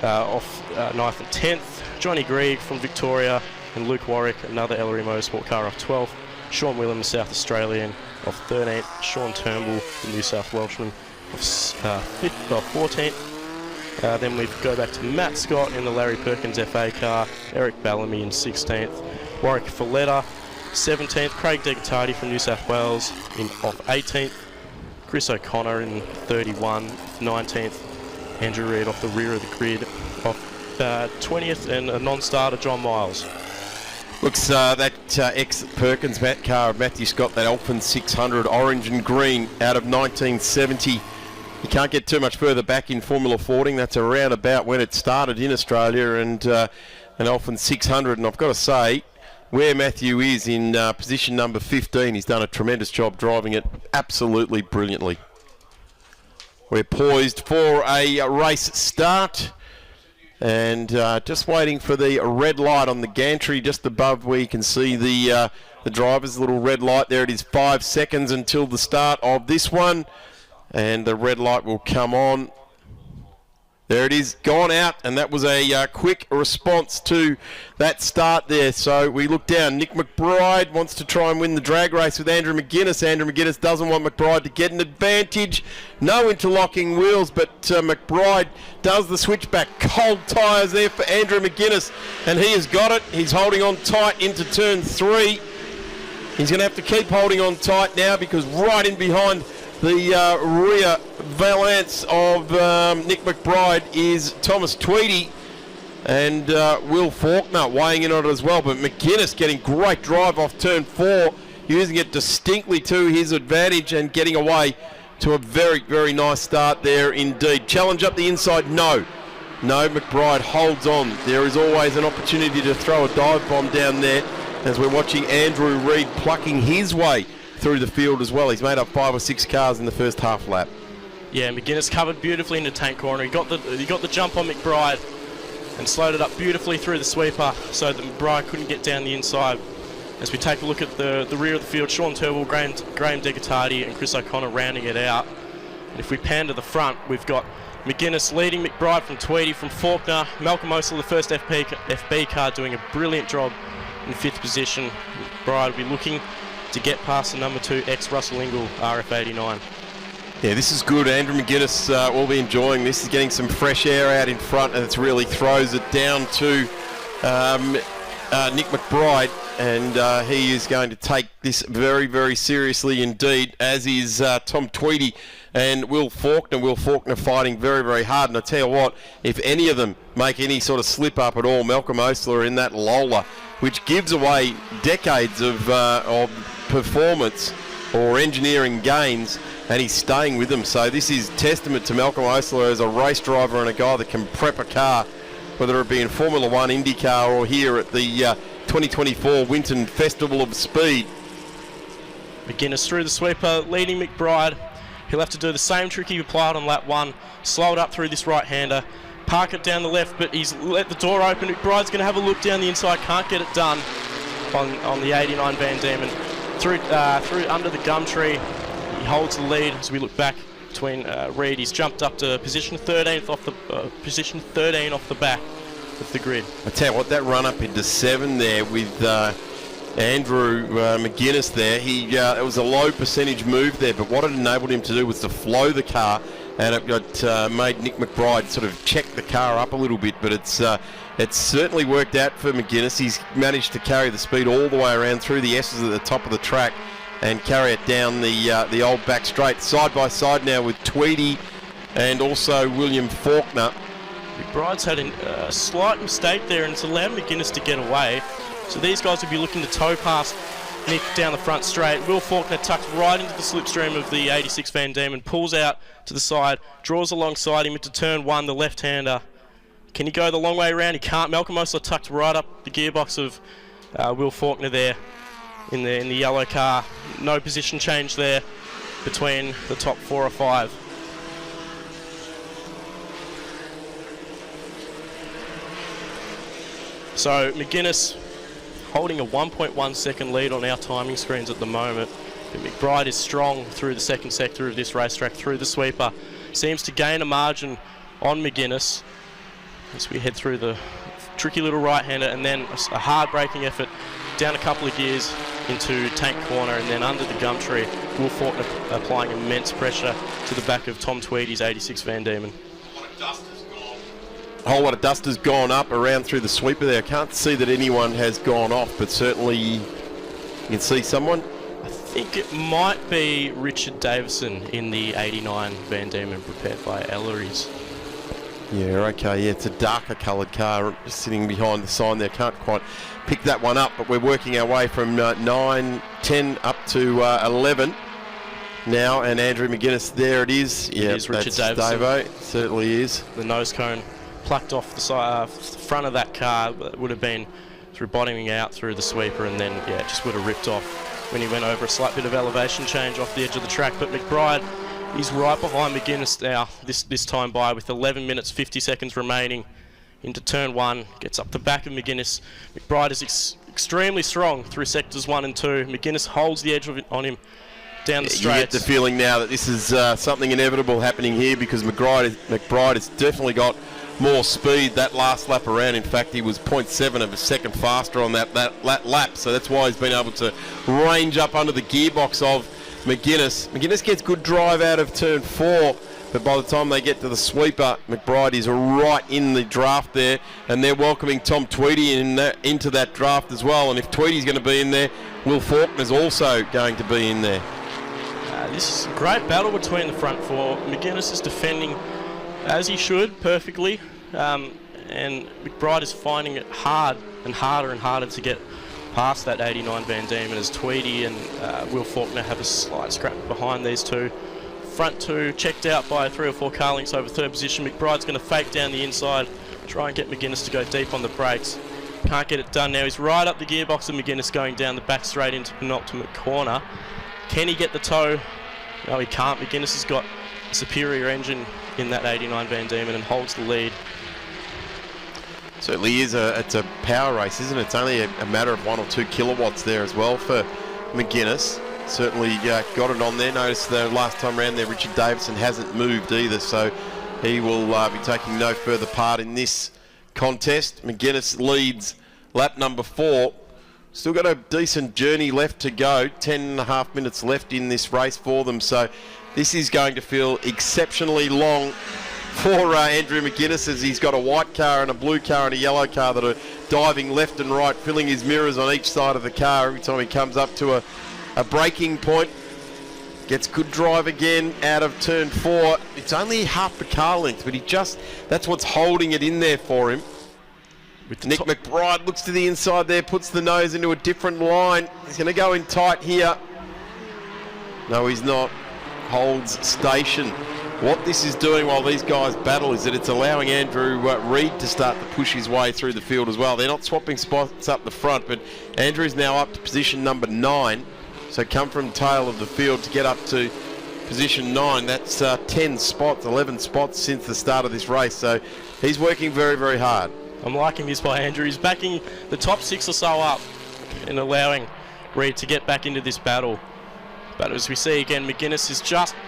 S2: off 9th and 10th. Johnny Grieg from Victoria and Luke Warwick, another Ellery Motorsport car, off 12th. Sean Williams, South Australian, off 13th. Sean Turnbull, the New South Welshman, off 14th. Then we go back to Matt Scott in the Larry Perkins FA car, Eric Bellamy in 16th. Warwick Folletta, 17th. Craig Degatardi from New South Wales off 18th. Chris O'Connor in 31, 19th. Andrew Reid off the rear of the grid off 20th, and a non-starter, John Miles.
S1: Looks that ex-Perkins car of Matthew Scott, that Alpine 600 orange and green out of 1970. You can't get too much further back in Formula Fording. That's around about when it started in Australia, and an Alpine 600. And I've got to say, where Matthew is in position number 15, he's done a tremendous job driving it absolutely brilliantly. We're poised for a race start. And just waiting for the red light on the gantry just above where you can see the driver's little red light. There it is, 5 seconds until the start of this one. And the red light will come on. There it is, gone out, and that was a quick response to that start there. So we look down. Nick McBride wants to try and win the drag race with Andrew McGuinness. Andrew McGuinness doesn't want McBride to get an advantage. No interlocking wheels, but McBride does the switchback. Cold tyres there for Andrew McGuinness, and he has got it. He's holding on tight into turn 3. He's going to have to keep holding on tight now, because right in behind the rear valance of Nick McBride is Thomas Tweedy and Will Faulkner weighing in on it as well. But McGuinness getting great drive off turn 4, using it distinctly to his advantage and getting away to a very, very nice start there indeed. Challenge up the inside, no. No, McBride holds on. There is always an opportunity to throw a dive bomb down there, as we're watching Andrew Reid plucking his way through the field as well. He's made up 5 or 6 cars in the first half lap. Yeah,
S2: McGuinness covered beautifully in the tank corner. He got the jump on McBride and slowed it up beautifully through the sweeper so that McBride couldn't get down the inside. As we take a look at the rear of the field, Sean Turnbull, Graham Degatardi and Chris O'Connor rounding it out. And if we pan to the front, we've got McGuinness leading McBride from Tweedy, from Faulkner. Malcolm Osler, the first FB car, doing a brilliant job in 5th position. McBride will be looking to get past the number 2 ex-Russell Ingall RF89.
S1: Yeah, this is good. Andrew McGuinness will be enjoying this. He's getting some fresh air out in front, and it really throws it down to Nick McBride, and he is going to take this very, very seriously indeed, as is Tom Tweedy and Will Faulkner. Will Faulkner fighting very, very hard, and I tell you what, if any of them make any sort of slip up at all, Malcolm Osler in that Lola, which gives away decades of performance or engineering gains, and he's staying with them. So this is testament to Malcolm Osler as a race driver and a guy that can prep a car, whether it be in Formula 1, IndyCar, or here at the 2024 Winton Festival of Speed.
S2: McGuinness through the sweeper, leading McBride. He'll have to do the same trick he applied on lap 1, slow it up through this right-hander, park it down the left, but he's let the door open. McBride's going to have a look down the inside, can't get it done on the 89 Van Diemen. Through under the gum tree, he holds the lead as we look back between Reid. He's jumped up to position 13 off the back of the grid.
S1: I tell you what, that run up into 7 there with Andrew McGuinness there, it was a low percentage move there, but what it enabled him to do was to flow the car, and it made Nick McBride sort of check the car up a little bit, but it's certainly worked out for McGuinness. He's managed to carry the speed all the way around through the S's at the top of the track and carry it down the old back straight. Side by side now with Tweedy and also William Faulkner.
S2: McBride's had a slight mistake there, and it's allowed McGuinness to get away. So these guys will be looking to tow past Nick down the front straight. Will Faulkner tucks right into the slipstream of the 86 Van Diemen, pulls out to the side, draws alongside him into turn one, the left-hander. Can he go the long way around? He can't. Malcolm Osler tucked right up the gearbox of Will Faulkner there in the yellow car. No position change there between the top 4 or 5. So McGuinness holding a 1.1 second lead on our timing screens at the moment. But McBride is strong through the second sector of this racetrack, through the sweeper. Seems to gain a margin on McGuinness as we head through the tricky little right-hander, and then a hard braking effort down a couple of gears into Tank Corner, and then under the Gumtree, Will Faulkner applying immense pressure to the back of Tom Tweedy's 86 Van Diemen.
S1: A whole lot of dust has gone up around through the sweeper there. I can't see that anyone has gone off, but certainly you can see someone.
S2: I think it might be Richard Davison in the 89 Van Diemen prepared by Ellery's.
S1: Yeah, okay, yeah, it's a darker coloured car just sitting behind the sign there. Can't quite pick that one up, but we're working our way from 9, 10 up to 11 now, and Andrew McGuinness, there it is.
S2: Yeah, it is Richard Davison.
S1: Davo, certainly is.
S2: The nose cone plucked off the side, front of that car. It would have been through bottoming out through the sweeper, and then, yeah, it just would have ripped off when he went over a slight bit of elevation change off the edge of the track. But McBride, he's right behind McGuinness now, this time by, with 11 minutes 50 seconds remaining into turn one. Gets up the back of McGuinness. McBride is extremely strong through sectors 1 and 2. McGuinness holds the edge of it on him down the straight.
S1: You get the feeling now that this is something inevitable happening here, because McBride has definitely got more speed that last lap around. In fact, he was 0.7 of a second faster on that lap, so that's why he's been able to range up under the gearbox of McGuinness. McGuinness gets good drive out of turn 4, but by the time they get to the sweeper, McBride is right in the draft there, and they're welcoming Tom Tweedy into that draft as well. And if Tweedy's going to be in there, Will Faulkner's also going to be in there.
S2: This is a great battle between the front 4. McGuinness is defending as he should, perfectly, and McBride is finding it hard and harder to get past that 89 Van Diemen, as Tweedy and Will Faulkner have a slight scrap behind these two. Front 2 checked out by 3 or 4 car lengths over third position. McBride's going to fake down the inside, try and get McGuinness to go deep on the brakes. Can't get it done now. He's right up the gearbox of McGuinness, going down the back straight into penultimate corner. Can he get the toe? No, he can't. McGuinness has got a superior engine in that 89 Van Diemen and holds the lead.
S1: Certainly is. It's a power race, isn't it? It's only a matter of 1 or 2 kilowatts there as well for McGuinness. Certainly got it on there. Notice the last time around there, Richard Davison hasn't moved either, so he will be taking no further part in this contest. McGuinness leads lap number 4. Still got a decent journey left to go. 10.5 minutes left in this race for them, so this is going to feel exceptionally long for Andrew McGuinness, as he's got a white car and a blue car and a yellow car that are diving left and right, filling his mirrors on each side of the car every time he comes up to a braking point. Gets good drive again out of turn 4. It's only half a car length, but that's what's holding it in there for him. Nick McBride looks to the inside there, puts the nose into a different line. He's going to go in tight here. No, he's not. Holds station. What this is doing while these guys battle is that it's allowing Andrew Reid to start to push his way through the field as well. They're not swapping spots up the front, but Andrew's now up to position number 9. So come from tail of the field to get up to position 9. That's 10 spots, 11 spots since the start of this race. So he's working very, very hard.
S2: I'm liking this by Andrew. He's backing the top 6 or so up and allowing Reid to get back into this battle. But as we see again, McGuinness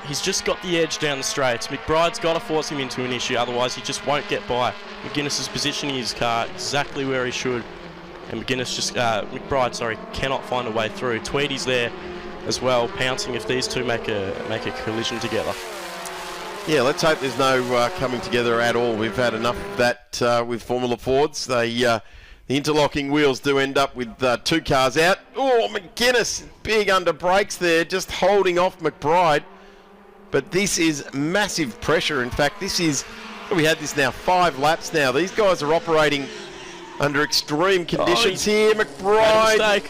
S2: he's just got the edge down the straights. McBride's got to force him into an issue, otherwise he just won't get by. McGuinness is positioning his car exactly where he should, and McBride cannot find a way through. Tweedy's there as well, pouncing if these two make a collision together.
S1: Yeah, let's hope there's no coming together at all. We've had enough of that with Formula Fords. The interlocking wheels do end up with 2 cars out. Oh, McGuinness, big under brakes there, just holding off McBride. But this is massive pressure. In fact, we had this now 5 laps now. These guys are operating under extreme conditions here. McBride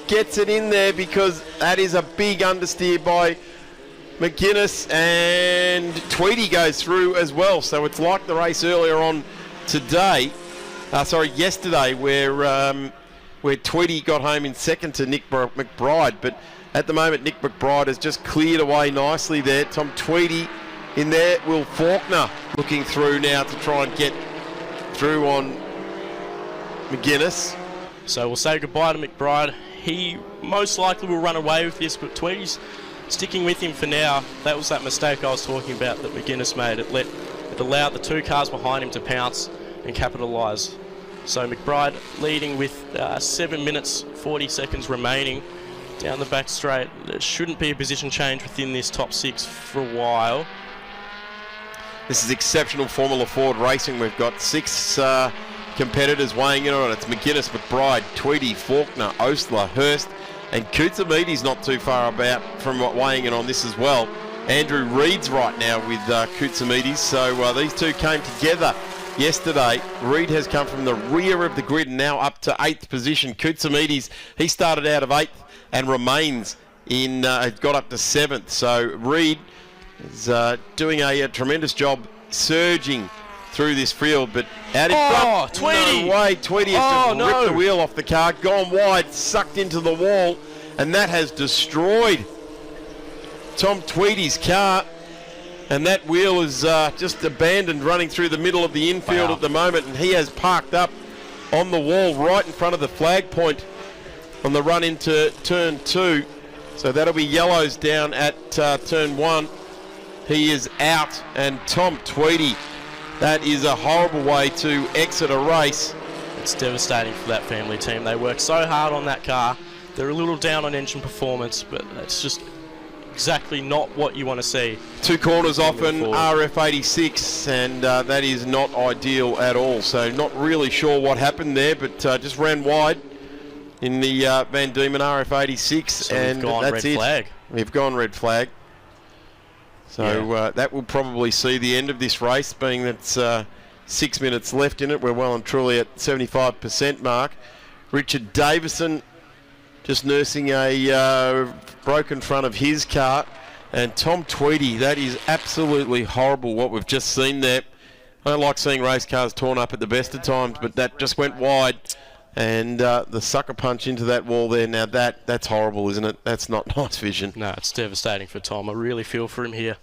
S1: gets it in there because that is a big understeer by McGuinness, and Tweedy goes through as well. So it's like the race earlier on yesterday, where Tweedy got home in second to Nick McBride. But at the moment, Nick McBride has just cleared away nicely there. Tom Tweedy in there. Will Faulkner looking through now to try and get through on McGuinness.
S2: So we'll say goodbye to McBride. He most likely will run away with this, but Tweedy's sticking with him for now. That was that mistake I was talking about that McGuinness made. It allowed the two cars behind him to pounce and capitalise. So McBride leading with 7 minutes 40 seconds remaining down the back straight. There shouldn't be a position change within this top six for a while.
S1: This is exceptional Formula Ford racing. We've got 6 competitors weighing in on it. It's McGuinness, McBride, Tweedy, Faulkner, Ostler, Hurst, and Kutsumides not too far about from weighing in on this as well. Andrew Reid's right now with Kutsumides. So these two came together yesterday. Reid has come from the rear of the grid and now up to 8th position. Kutsumides, he started out of 8th and remains in, got up to 7th. So Reid is doing a tremendous job surging through this field, but out in front.
S2: Tweedy!
S1: No way, Tweedy has just ripped the wheel off the car, gone wide, sucked into the wall, and that has destroyed Tom Tweedy's car. And that wheel is just abandoned, running through the middle of the infield at the moment, and he has parked up on the wall right in front of the flag point on the run into turn 2. So that'll be yellows down at turn 1. He is out, and Tom Tweedy, that is a horrible way to exit a race.
S2: It's devastating for that family team. They work so hard on that car. They're a little down on engine performance, but it's just exactly not what you want to see. 2 corners off an RF86, and that is not ideal at all. So not really sure what happened there, but just ran wide in the Van Diemen RF86, so
S1: and
S2: we've gone
S1: that's
S2: red
S1: it.
S2: Flag.
S1: We've gone red flag. So that will probably see the end of this race, being that 6 minutes left in it. We're well and truly at 75% mark. Richard Davison just nursing a broken front of his car. And Tom Tweedy, that is absolutely horrible what we've just seen there. I don't like seeing race cars torn up at the best of times, but that just went wide. And the sucker punch into that wall there, now that's horrible, isn't it? That's not nice vision.
S2: No, it's devastating for Tom. I really feel for him here.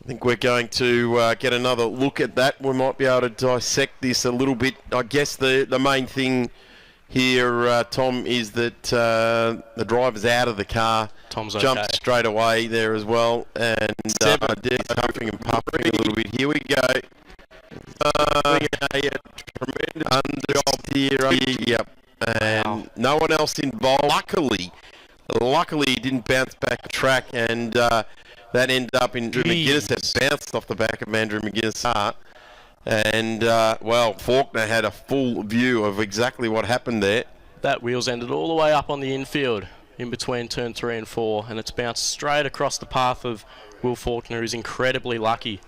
S1: I think we're going to get another look at that. We might be able to dissect this a little bit. I guess the main thing here, Tom, is that the driver's out of the car.
S2: Tom's
S1: jumped
S2: okay.
S1: straight away there as well. And he's huffing and puffing a little bit. Here we go. Doing a tremendous job here. Yep. And no one else involved. Luckily he didn't bounce back the track, and that ended up in Andrew McGuinness. Had bounced off the back of Andrew McGuinness' car. And, Faulkner had a full view of exactly what happened there.
S2: That wheel's ended all the way up on the infield in between turn 3 and 4, and it's bounced straight across the path of Will Faulkner, who's incredibly lucky.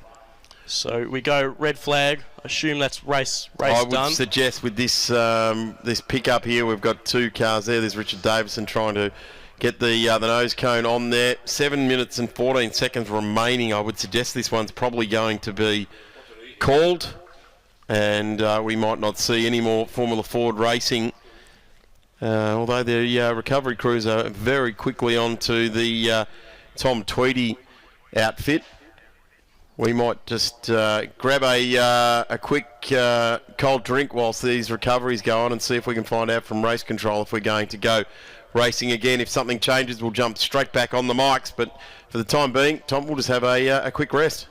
S2: So we go red flag. I assume that's race done.
S1: I would suggest with this this pickup here, we've got 2 cars there. There's Richard Davison trying to get the nose cone on there. 7 minutes and 14 seconds remaining. I would suggest this one's probably going to be called, and we might not see any more Formula Ford racing. Although the recovery crews are very quickly onto the Tom Tweedy outfit. We might just grab a quick cold drink whilst these recoveries go on and see if we can find out from race control if we're going to go racing again. If something changes, we'll jump straight back on the mics. But for the time being, Tom, we'll just have a quick rest.